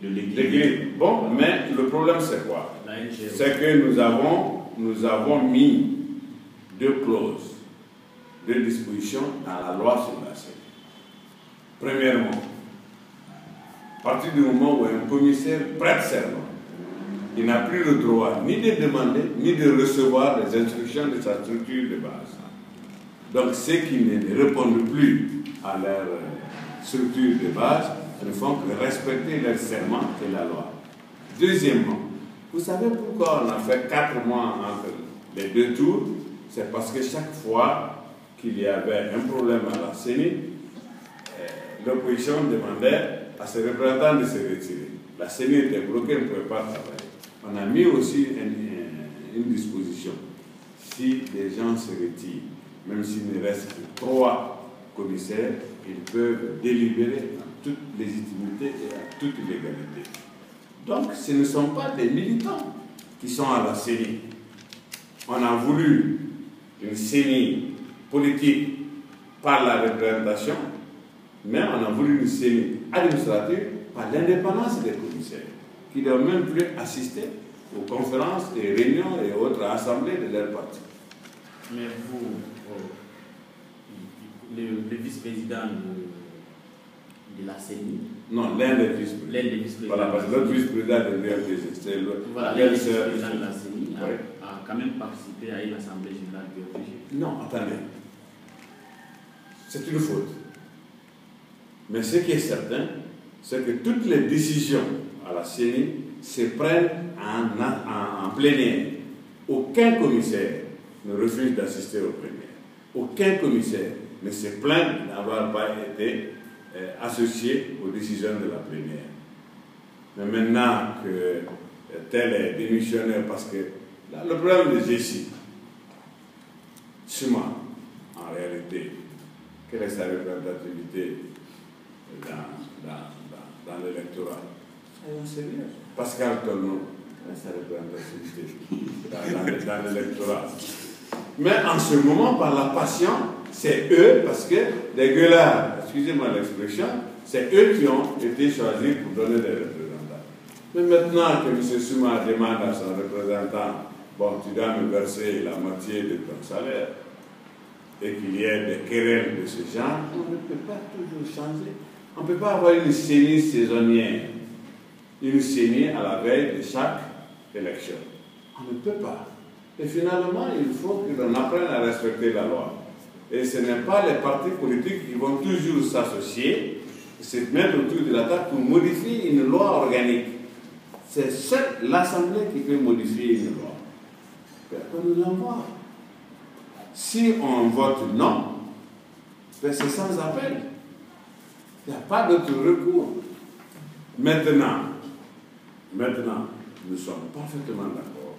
de l'équilibre. Bon, mais le problème c'est quoi? C'est que nous avons mis deux clauses, deux dispositions dans la loi sur la CENI. Premièrement, à partir du moment où un commissaire prête serment, il n'a plus le droit ni de demander, ni de recevoir les instructions de sa structure de base. Donc ceux qui ne répondent plus à leur structure de base ne font que respecter leur serment et la loi. Deuxièmement, vous savez pourquoi on a fait 4 mois entre les deux tours? C'est parce que chaque fois qu'il y avait un problème à la CENI, l'opposition demandait à ses représentants de se retirer. La CENI était bloquée, elle ne pouvait pas travailler. On a mis aussi une disposition. Si les gens se retirent, même s'il ne reste que 3 commissaires, ils peuvent délibérer en toute légitimité et à toute légalité. Donc, ce ne sont pas des militants qui sont à la CENI. On a voulu une CENI politique par la représentation, mais on a voulu une CENI administrative par l'indépendance des commissaires, qui ne doivent même plus assister aux conférences et réunions et autres assemblées de leur parti. Mais vous, le vice-président de la CENI. Non, l'un des vice-présidents. Voilà, parce que l'autre vice-président de l'URPG, voilà, l'un des vice-présidents de la CENI a quand même participé à une assemblée générale du URPG. Non, attendez. C'est une faute. Mais ce qui est certain, c'est que toutes les décisions à la CENI se prennent en plénière. Aucun commissaire ne refuse d'assister aux plénières. Aucun commissaire ne se plaint d'avoir pas été associé aux décisions de la plénière. Mais maintenant que tel est démissionnaire, parce que là, le problème de Jessie, Suma, en réalité, quelle est sa représentativité dans l'électorat? Soyons sérieux. Pascal Tolno, quelle est sa représentativité dans l'électorat? Mais en ce moment, par la passion, c'est eux, parce que les gueulards, excusez-moi l'expression, c'est eux qui ont été choisis pour donner des représentants. Mais maintenant que M. Souma demande à son représentant, bon, tu dois me verser la moitié de ton salaire, et qu'il y ait des querelles de ce genre, on ne peut pas toujours changer. On ne peut pas avoir une CENI saisonnière, une CENI à la veille de chaque élection. On ne peut pas. Et finalement, il faut qu'on apprenne à respecter la loi. Et ce n'est pas les partis politiques qui vont toujours s'associer, se mettre autour de la table pour modifier une loi organique. C'est seule l'Assemblée qui peut modifier une loi. Personne ne l'envoie. Si on vote non, c'est sans appel. Il n'y a pas d'autre recours. Maintenant, nous sommes parfaitement d'accord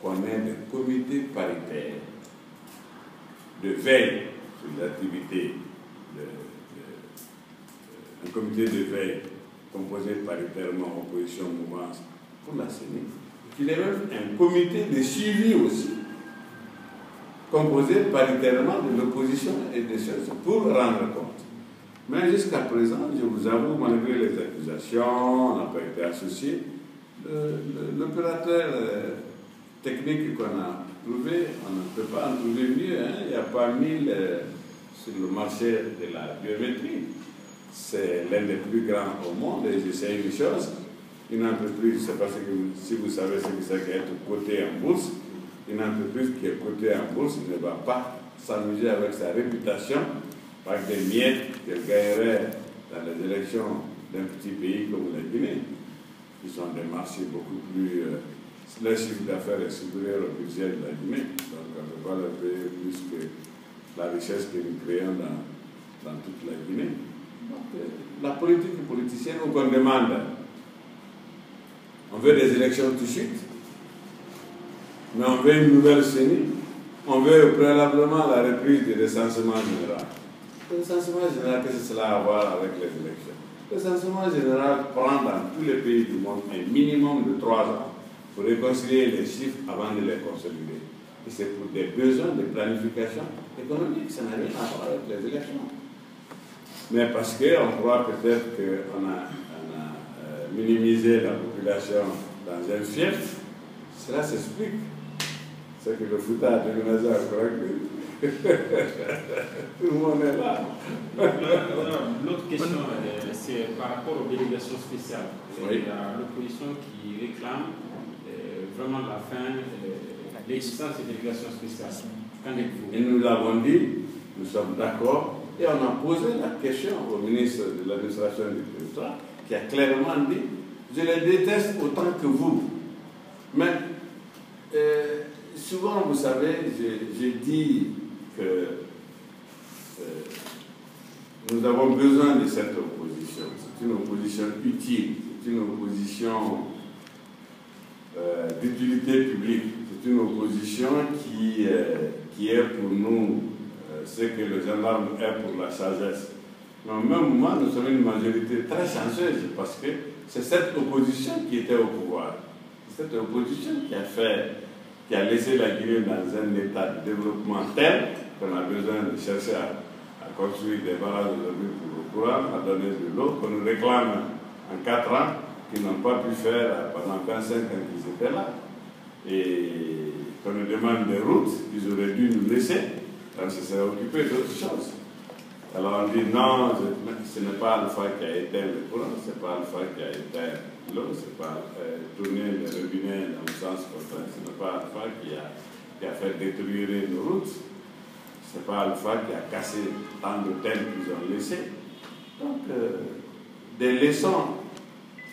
qu'on ait des comités paritaires de veille sur l'activité, un comité de veille composé paritairement opposition, mouvance pour la CENI, qu'il y ait même un comité de suivi aussi, composé paritairement de l'opposition et des choses pour rendre compte. Mais jusqu'à présent, je vous avoue, malgré les accusations, on n'a pas été associé. L'opérateur technique qu'on a trouvé, on ne peut pas en trouver mieux. Hein. Il n'y a pas 1000 sur le marché de la biométrie. C'est l'un des plus grands au monde et j'essaie une chose. Une entreprise, je ne sais pas si vous savez ce que c'est qu'être coté en bourse. Une entreprise qui est cotée en bourse ne va pas s'amuser avec sa réputation par des miettes qu'elle gagnerait dans les élections d'un petit pays comme la Guinée, qui sont des marchés beaucoup plus... leur chiffre d'affaires est supérieur au budget de la Guinée, donc on ne peut pas leur payer plus que la richesse que nous créons dans toute la Guinée. Donc, la politique politicienne, où on demande, on veut des élections tout de suite, mais on veut une nouvelle CENI, on veut préalablement la reprise du recensement général. Le recensement général, qu'est-ce que cela a à voir avec les élections? Le recensement général prend dans tous les pays du monde un minimum de 3 ans pour réconcilier les chiffres avant de les consolider. Et c'est pour des besoins de planification économique, ça n'a rien à voir avec les élections. Mais parce qu'on croit peut-être qu'on a minimiser la population dans un fief, cela s'explique. C'est que le Fouta a déménagé à Conakry. Tout le monde est là. L'autre question, c'est par rapport aux délégations spéciales. Oui. Il y a l'opposition qui réclame vraiment la fin, l'existence des délégations spéciales. Qu'en êtes-vous? Et nous l'avons dit, nous sommes d'accord, et on a posé la question au ministre de l'administration du territoire, qui a clairement dit, je les déteste autant que vous. Mais souvent, vous savez, j'ai dit que nous avons besoin de cette opposition. C'est une opposition utile, c'est une opposition d'utilité publique, c'est une opposition qui est pour nous ce que le gendarme est pour la sagesse. Mais au même moment, nous sommes une majorité très chanceuse parce que c'est cette opposition qui était au pouvoir. C'est cette opposition qui a laissé la Guinée dans un état de développement tel qu'on a besoin de chercher à construire des barrages aujourd'hui pour le courant, à donner de l'eau, qu'on nous réclame en 4 ans, qu'ils n'ont pas pu faire pendant 25 ans qu'ils étaient là. Et qu'on nous demande des routes qu'ils auraient dû nous laisser, on se serait occupé d'autres choses. Alors on dit non, ce n'est pas Alpha qui a éteint le courant, ce n'est pas Alpha qui a éteint l'eau, ce n'est pas tourner le robinet dans le sens contraire, ce n'est pas Alpha qui a fait détériorer nos routes, ce n'est pas Alpha qui a cassé tant d'hôtels qu'ils ont laissés. Donc, des leçons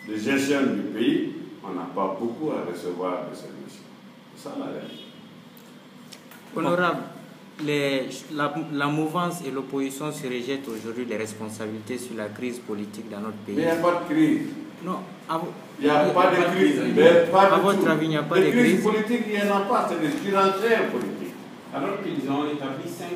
de gestion du pays, on n'a pas beaucoup à recevoir de cette mission. C'est ça la réalité. Honorable, la mouvance et l'opposition se rejettent aujourd'hui les responsabilités sur la crise politique dans notre pays. Mais il n'y a pas de crise. Non, il n'y a pas de crise. À votre avis, il n'y a pas de crise politique, il n'y en a pas, c'est des financières politiques. Alors qu'ils ont établi 5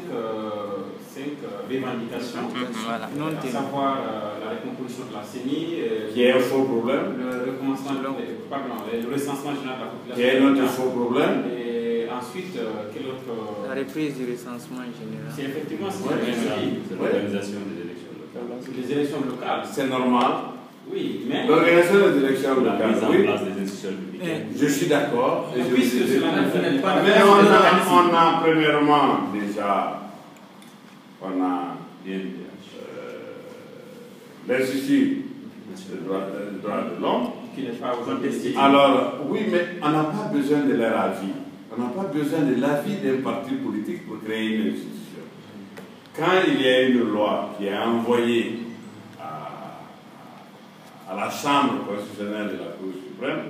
revendications, voilà, à savoir la recomposition de la CENI, qui est un faux problème, le recensement général de la population, qui est un autre faux problème. Et ensuite, quel autre... La reprise du recensement général. C'est effectivement l'organisation des élections locales. Les élections locales. C'est normal. Oui, mais... L'organisation des élections locales, La mise en oui. place des institutions publiques. Je suis d'accord. Puisque cela ne pas... Mais on a premièrement déjà... On a l'Institut des droits de l'homme. Qui n'est pas aujourd'hui. Alors, oui, mais on n'a pas besoin de leur avis. On n'a pas besoin de l'avis d'un parti politique pour créer une institution. Quand il y a une loi qui est envoyée à la Chambre constitutionnelle de la Cour suprême,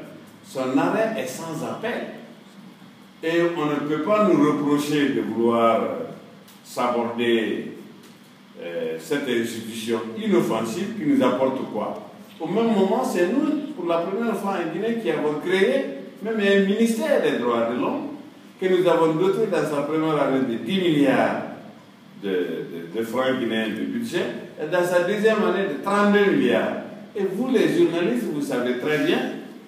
son arrêt est sans appel. Et on ne peut pas nous reprocher de vouloir s'aborder cette institution inoffensive qui nous apporte quoi? Au même moment, c'est nous, pour la première fois en Guinée, qui avons créé même un ministère des droits de l'homme que nous avons doté dans sa première année de 10 milliards de francs guinéens de budget et dans sa deuxième année de 32 milliards. Et vous, les journalistes, vous savez très bien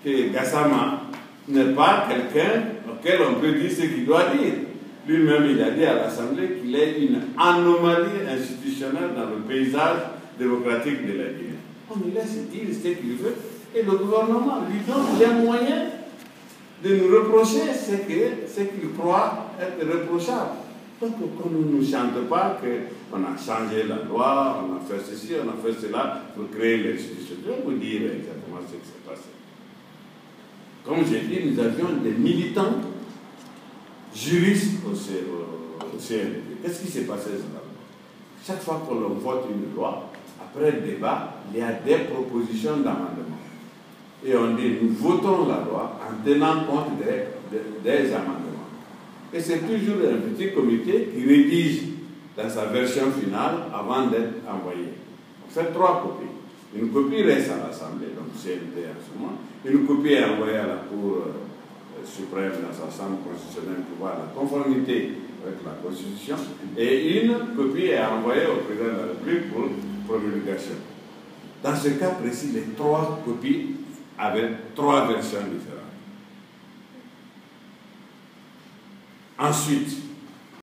que Gassama n'est pas quelqu'un auquel on peut dire ce qu'il doit dire. Lui-même, il a dit à l'Assemblée qu'il est une anomalie institutionnelle dans le paysage démocratique de la Guinée. On lui laisse dire ce qu'il veut et le gouvernement lui donne les moyens de nous reprocher ce qu'il croit être reprochable. Donc, qu'on ne nous chante pas qu'on a changé la loi, on a fait ceci, on a fait cela pour créer l'institution. Je vais vous dire exactement ce qui s'est passé. Comme j'ai dit, nous avions des militants juristes au CND. Qu'est-ce qui s'est passé là? Chaque fois qu'on vote une loi, après le débat, il y a des propositions d'amendement. Et on dit, nous votons la loi en tenant compte des amendements. Et c'est toujours un petit comité qui rédige dans sa version finale avant d'être envoyé. On fait 3 copies. Une copie reste à l'Assemblée, donc CND en ce moment. Une copie est envoyée à la Cour suprême dans sa chambre constitutionnelle pour voir la conformité avec la Constitution. Et une copie est envoyée au président de la République pour promulgation. Dans ce cas précis, les 3 copies avaient 3 versions différentes. Ensuite,